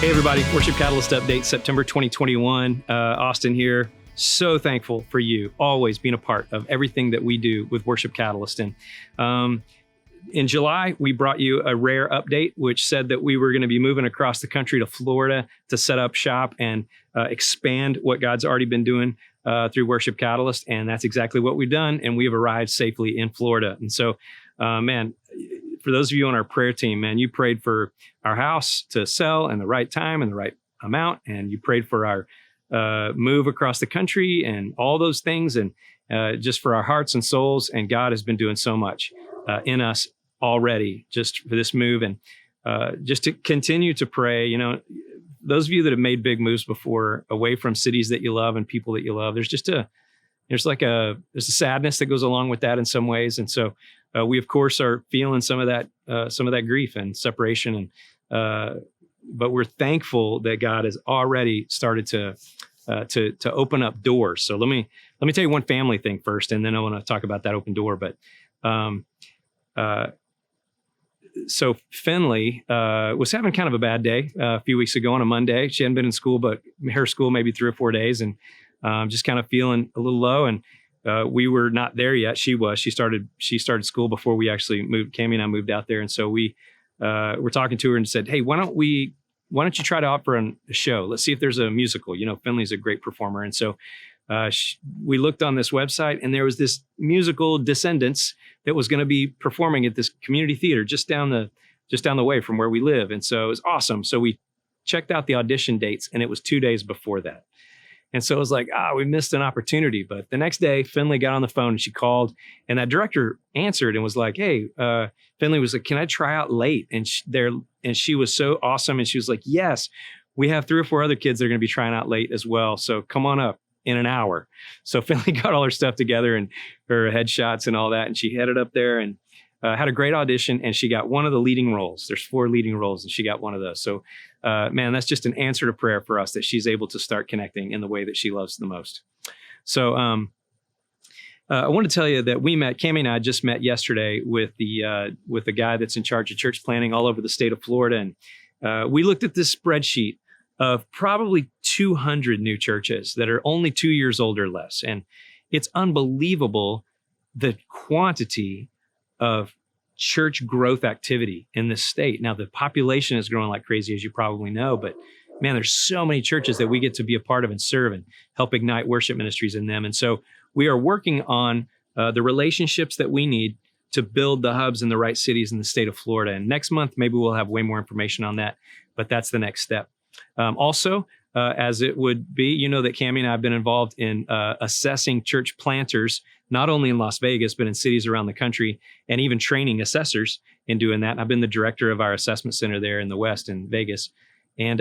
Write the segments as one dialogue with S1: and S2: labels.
S1: Hey everybody, Worship Catalyst Update, September 2021. Austin here. So thankful for you always being a part of everything that we do with Worship Catalyst. And in July, we brought you a rare update, which said that we were going to be moving across the country to Florida to set up shop and expand what God's already been doing through Worship Catalyst. And that's exactly what we've done. And we have arrived safely in Florida. And so, man, for those of you on our prayer team, man, you prayed for our house to sell in the right time and the right amount. And you prayed for our move across the country and all those things. And just for our hearts and souls. And God has been doing so much in us already just for this move. And just to continue to pray, you know, those of you that have made big moves before away from cities that you love and people that you love, there's a sadness that goes along with that in some ways. And so we of course are feeling some of that grief and separation. And but we're thankful that God has already started to open up doors. So let me tell you one family thing first, and then I want to talk about that open door. But so Finley was having kind of a bad day a few weeks ago on a Monday. She hadn't been in school, but her school maybe 3 or 4 days, and just kind of feeling a little low. And we were not there yet. She was. She started school before we actually moved. Cami and I moved out there, and so we were talking to her and said, "Hey, why don't you try to offer a show? Let's see if there's a musical." You know, Finley's a great performer, and so we looked on this website, and there was this musical, Descendants, that was going to be performing at this community theater just down the way from where we live, and so it was awesome. So we checked out the audition dates, and it was 2 days before that. And so it was like, we missed an opportunity. But the next day, Finley got on the phone and she called, and that director answered and was like, "Hey," Finley was like, "Can I try out late?" And she was so awesome. And she was like, "Yes, we have 3 or 4 other kids that are going to be trying out late as well. So come on up in an hour." So Finley got all her stuff together and her headshots and all that. And she headed up there and had a great audition, and she got one of the leading roles. There's 4 leading roles, and she got one of those. So, man, that's just an answer to prayer for us that she's able to start connecting in the way that she loves the most. So, I want to tell you that Cami and I just met yesterday with the guy that's in charge of church planning all over the state of Florida, and we looked at this spreadsheet of probably 200 new churches that are only 2 years old or less, and it's unbelievable the quantity of church growth activity in this state. Now, the population is growing like crazy, as you probably know, but man, there's so many churches that we get to be a part of and serve and help ignite worship ministries in them. And so we are working on the relationships that we need to build the hubs in the right cities in the state of Florida. And next month, maybe we'll have way more information on that, but that's the next step. Also, as it would be, you know that Cami and I have been involved in assessing church planters, not only in Las Vegas, but in cities around the country, and even training assessors in doing that. And I've been the director of our assessment center there in the West in Vegas. And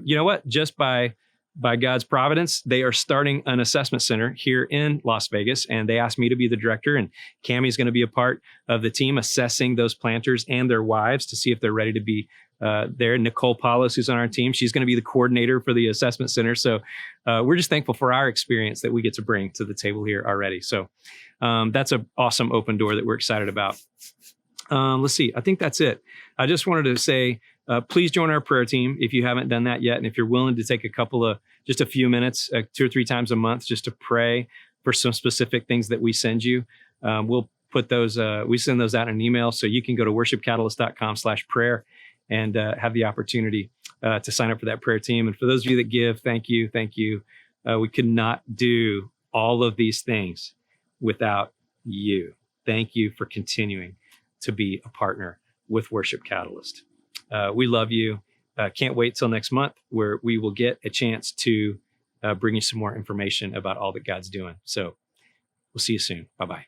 S1: you know what? Just by God's providence, they are starting an assessment center here in Las Vegas. And they asked me to be the director, and Cami's going to be a part of the team assessing those planters and their wives to see if they're ready to be there. Nicole Paulus, who's on our team, she's going to be the coordinator for the assessment center. So we're just thankful for our experience that we get to bring to the table here already. So that's an awesome open door that we're excited about. Let's see. I think that's it. I just wanted to say, please join our prayer team if you haven't done that yet. And if you're willing to take just a few minutes, 2 or 3 times a month, just to pray for some specific things that we send you, we'll put those, we send those out in an email. So you can go to worshipcatalyst.com/prayer and have the opportunity to sign up for that prayer team. And for those of you that give, thank you. Thank you. We could not do all of these things without you. Thank you for continuing to be a partner with Worship Catalyst. We love you. Can't wait till next month where we will get a chance to bring you some more information about all that God's doing. So we'll see you soon. Bye-bye.